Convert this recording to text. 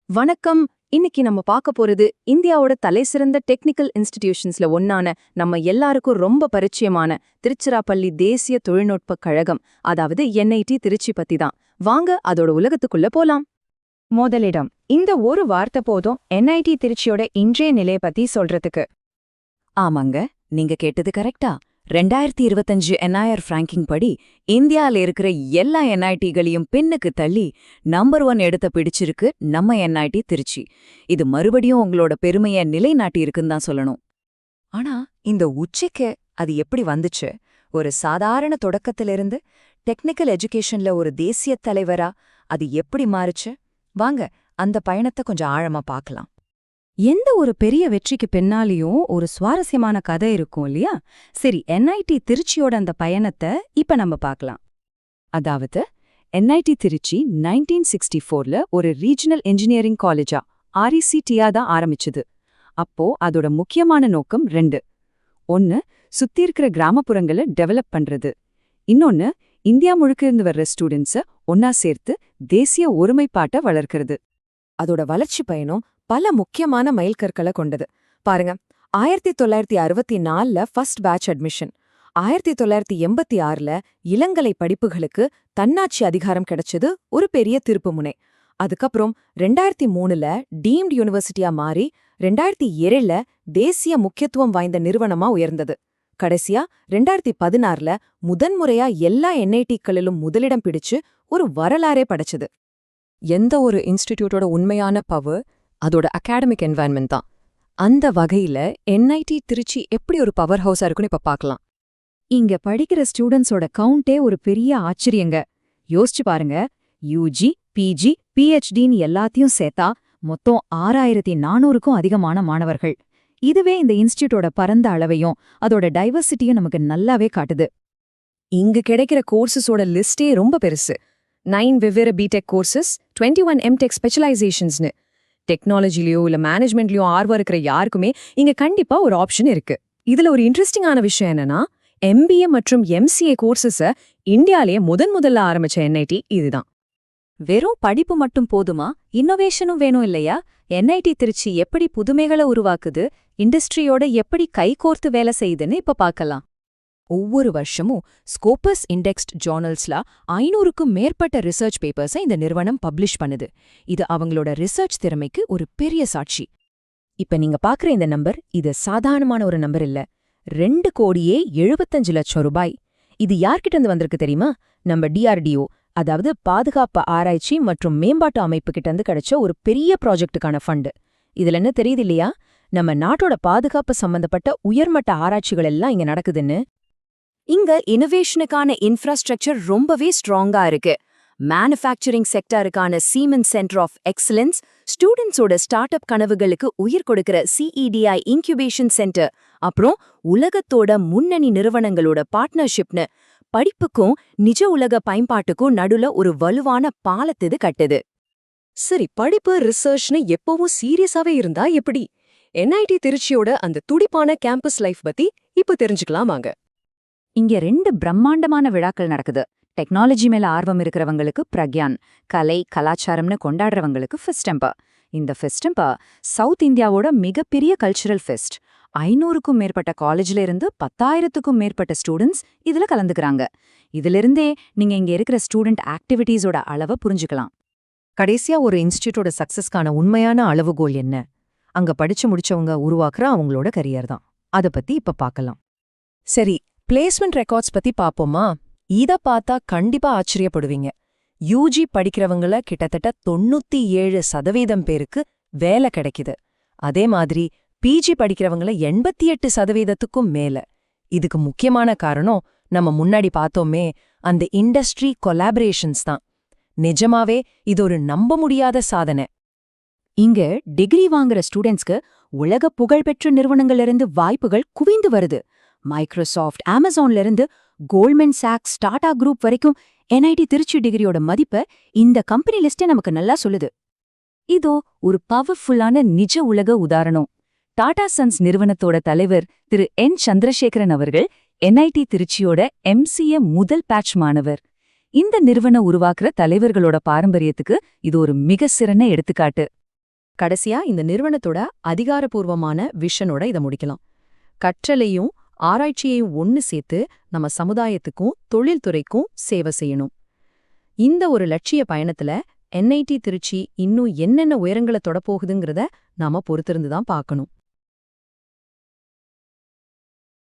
வணக்கம். இன்னைக்கு நம்ம பார்க்க போறது இந்தியாவோட தலைசிறந்த டெக்னிக்கல் இன்ஸ்டிடியூஷன்ஸ்ல ஒன்னான நம்ம எல்லாருக்கும் ரொம்ப பரிச்சயமான திருச்சிராப்பள்ளி தேசிய தொழில்நுட்பக் கழகம், அதாவது என்ஐடி திருச்சி பத்தி தான். வாங்க அதோட உலகத்துக்குள்ள போலாம். முதலிடம் இந்த ஒரு வார்த்தை போதும் என்ஐடி திருச்சியோட இன்றைய நிலைய பத்தி சொல்றதுக்கு. ஆமாங்க, நீங்க கேட்டது கரெக்டா. 2025 என்ஐஆர் ரேங்கிங் படி இந்தியால இருக்கிற எல்லா என்ஐடிகளையும் பின்னுக்கு தள்ளி நம்பர் 1 இடத்த பிடிச்சிருக்கு நம்ம என்ஐடி திருச்சி. இது மறுபடியும் உங்களோட பெருமையை நிலைநாட்டி இருக்குன்னு தான் சொல்லணும். ஆனா இந்த உச்சிக்கு அது எப்படி வந்துச்சு? ஒரு சாதாரண தொடக்கத்திலிருந்து டெக்னிக்கல் எஜுகேஷன்ல ஒரு தேசிய தலைவரா அது எப்படி மாறுச்சு? வாங்க அந்த பயணத்தை கொஞ்சம் ஆழமா பார்க்கலாம். எந்த ஒரு பெரிய வெற்றிக்கு பின்னாலேயும் ஒரு சுவாரஸ்யமான கதை இருக்கும் இல்லையா? சரி, என்ஐடி திருச்சியோட அந்த பயணத்தை இப்ப நம்ம பார்க்கலாம். அதாவது என்ஐடி திருச்சி 1964ல ஒரு ரீஜனல் இன்ஜினியரிங் காலேஜா RECTயா தான் ஆரம்பிச்சுது. அப்போ அதோட முக்கியமான நோக்கம் 2. ஒன்னு, சுத்தி இருக்கிற கிராமப்புறங்களை டெவலப் பண்றது. இன்னொன்னு, இந்தியா முழுக்க இருந்து வர்ற ஸ்டூடெண்ட்ஸை ஒன்னா சேர்த்து தேசிய ஒருமைப்பாட்டை வளர்க்கிறது. அதோட வளர்ச்சி பயணம் பல முக்கியமான மைல்கற்களை கொண்டது. பாருங்க, 1964ல ஃபர்ஸ்ட் பேட்ச் அட்மிஷன், 1986ல இளங்கலை படிப்புகளுக்கு தன்னாட்சி அதிகாரம் கிடைச்சது ஒரு பெரிய திருப்புமுனை. அதுக்கப்புறம் 2003ல டீம்டு யூனிவர்சிட்டியா மாறி 2007ல தேசிய முக்கியத்துவம் வாய்ந்த நிறுவனமா உயர்ந்தது. கடைசியா 2016ல முதன்முறையா எல்லா என்ஐடிக்களிலும் முதலிடம் பிடிச்சு ஒரு வரலாறே படைச்சது. எந்த ஒரு இன்ஸ்டிடியூட்டோட உண்மையான பவர் அதோட அகாடமிக் என்வாயன்மெண்ட் தான். அந்த வகையில என்ஐடி திருச்சி எப்படி ஒரு பவர் ஹவுஸா இருக்குன்னு இப்ப பார்க்கலாம். இங்க படிக்கிற ஸ்டூடெண்ட்ஸோட கவுண்டே ஒரு பெரிய ஆச்சரியங்க. யோசிச்சு பாருங்க, யூஜி, பிஜி, பிஹெச்டின்னு எல்லாத்தையும் சேர்த்தா மொத்தம் 6400க்கும் அதிகமான மாணவர்கள். இதுவே இந்த இன்ஸ்டிடியூட்டோட பரந்த அளவையும் அதோட டைவர்சிட்டியும் நமக்கு நல்லாவே காட்டுது. இங்கு கிடைக்கிற கோர்சஸோட லிஸ்டே ரொம்ப பெருசு. 9 வெவ்வேறு பிடெக் கோர்சஸ், 21 எம்டெக் ஸ்பெஷலைசேஷன்ஸ்னு. டெக்னாலஜிலயோ இல்ல மேனேஜ்மெண்ட்லயோ ஆர்வம் இருக்கிற யாருக்குமே இங்க கண்டிப்பா ஒரு ஆப்ஷன் இருக்கு. இதுல ஒரு இன்ட்ரெஸ்டிங்கான விஷயம் என்னன்னா, MBA மற்றும் MCA கோர்சஸ இந்தியாலேயே முதல்ல ஆரம்பிச்ச என்ஐடி இதுதான். வெறும் படிப்பு மட்டும் போதுமா? இன்னோவேஷனும் வேணும் இல்லையா? என்ஐடி திருச்சி எப்படி புதுமைகளை உருவாக்குது, இண்டஸ்ட்ரியோட எப்படி கைகோர்த்து வேலை செய்யுதுன்னு இப்ப பார்க்கலாம். ஒவ்வொரு வருஷமும் ஸ்கோபஸ் இண்டெக்ஸ்ட் ஜர்னல்ஸ்ல 500க்கும் மேற்பட்ட ரிசர்ச் பேப்பர்ஸை இந்த நிறுவனம் பப்ளிஷ் பண்ணுது. இது அவங்களோட ரிசர்ச் திறமைக்கு ஒரு பெரிய சாட்சி. இப்ப நீங்க பாக்குற இந்த நம்பர், இது சாதாரணமான ஒரு நம்பர் இல்ல. 2,75,00,000 ரூபாய். இது யார்கிட்ட இருந்து வந்திருக்கு தெரியுமா? நம்ம DRDO, அதாவது பாதுகாப்பு ஆராய்ச்சி மற்றும் மேம்பாட்டு அமைப்பு கிட்ட இருந்து கிடைச்ச ஒரு பெரிய ப்ராஜெக்டுக்கான ஃபண்டு. இதுல என்ன தெரியுது இல்லையா? நம்ம நாட்டோட பாதுகாப்பு சம்பந்தப்பட்ட உயர்மட்ட ஆராய்ச்சிகள் எல்லாம் இங்க நடக்குதுன்னு. இங்க இனோவேஷனுக்கான இன்ஃப்ராஸ்ட்ரக்சர் ரொம்பவே ஸ்ட்ராங்கா இருக்கு. மேனுஃபேக்சரிங் செக்டருக்கான சீமென்ஸ் சென்டர் ஆஃப் எக்ஸலன்ஸ், ஸ்டூடெண்ட்ஸோட ஸ்டார்ட் அப் கனவுகளுக்கு உயிர் கொடுக்கிற CEDI இன்குபேஷன் சென்டர், அப்புறம் உலகத்தோட முன்னணி நிறுவனங்களோட பார்ட்னர்ஷிப்னு படிப்புக்கும் நிஜ உலக பயன்பாட்டுக்கும் நடுல ஒரு வலுவான பாலத்து கட்டுது. சரி, படிப்பு ரிசர்ச்னு எப்பவும் சீரியஸாவே இருந்தா எப்படி? என்ஐடி திருச்சியோட அந்த துடிப்பான கேம்பஸ் லைஃப் பத்தி இப்ப தெரிஞ்சுக்கலாமாங்க. இங்க 2 பிரம்மாண்டமான விழாக்கள் நடக்குது. டெக்னாலஜி மேல ஆர்வம் இருக்கிறவங்களுக்கு பிரக்யான், கலை கலாச்சாரம்னு கொண்டாடுறவங்களுக்கு ஃபெஸ்டெம்பர். இந்த ஃபெஸ்டெம்பர் சவுத் இந்தியாவோட மிகப்பெரிய கல்ச்சுரல் ஃபெஸ்ட். 500க்கும் மேற்பட்ட காலேஜ்ல இருந்து 10,000க்கும் மேற்பட்ட ஸ்டூடெண்ட்ஸ் இதுல கலந்துக்கிறாங்க. இதிலிருந்தே நீங்க இங்க இருக்கிற ஸ்டூடெண்ட் ஆக்டிவிட்டீஸோட அளவை புரிஞ்சுக்கலாம். கடைசியா ஒரு இன்ஸ்டிடியூட்டோட சக்சஸ்க்கான உண்மையான அளவுகோல் என்ன? அங்க படிச்சு முடிச்சவங்க உருவாக்குற அவங்களோட கரியர் தான். அத பத்தி இப்ப பார்க்கலாம். சரி, பிளேஸ்மெண்ட் ரெக்கார்ட்ஸ் பத்தி பாப்போமா? இத பார்த்தா கண்டிப்பா ஆச்சரியப்படுவீங்க. யூஜி படிக்கிறவங்கள கிட்டத்தட்ட 97% பேருக்கு வேலை கிடைக்குது. அதே மாதிரி பிஜி படிக்கிறவங்கள 88%க்கும் மேல. இதுக்கு முக்கியமான காரணம் நம்ம முன்னாடி பார்த்தோமே, அந்த இண்டஸ்ட்ரி கொலாபரேஷன்ஸ் தான். நிஜமாவே இது ஒரு நம்ப முடியாத சாதனை. இங்க டிகிரி வாங்குற ஸ்டூடெண்ட்ஸ்க்கு உலக புகழ்பெற்ற நிறுவனங்கள்ல இருந்து வாய்ப்புகள் குவிந்து வருது. மைக்ரோசாஃப்ட், அமேசான்ல இருந்து கோல்ட்மேன் சாக்ஸ், டாடா குரூப் வரைக்கும் என்ஐடி திருச்சி டிகிரியோட மதிப்பை இந்த கம்பெனி லிஸ்டே நமக்கு நல்லா சொல்லுது. இதோ ஒரு பவர்ஃபுல்லான நிஜ உலக உதாரணம். டாடா சன்ஸ் நிறுவனத்தோட தலைவர் திரு N. சந்திரசேகரன் அவர்கள் என்ஐடி திருச்சியோட MCA முதல் பேட்ச் மாணவர். இந்த நிறுவனம் உருவாக்குற தலைவர்களோட பாரம்பரியத்துக்கு இது ஒரு மிக சிறந்த எடுத்துக்காட்டு. கடைசியா இந்த நிறுவனத்தோட அதிகாரப்பூர்வமான விஷனோட இதை முடிக்கலாம். கற்றலையும் ஆராய்ச்சியையும் ஒன்னு சேர்த்து நம்ம சமுதாயத்துக்கும் தொழில்துறைக்கும் சேவை செய்யணும். இந்த ஒரு லட்சிய பயணத்துல NIT திருச்சி இன்னும் என்னென்ன உயரங்களை தொடப்போகுதுங்கிறத நாம பொறுத்திருந்து தான் பார்க்கணும்.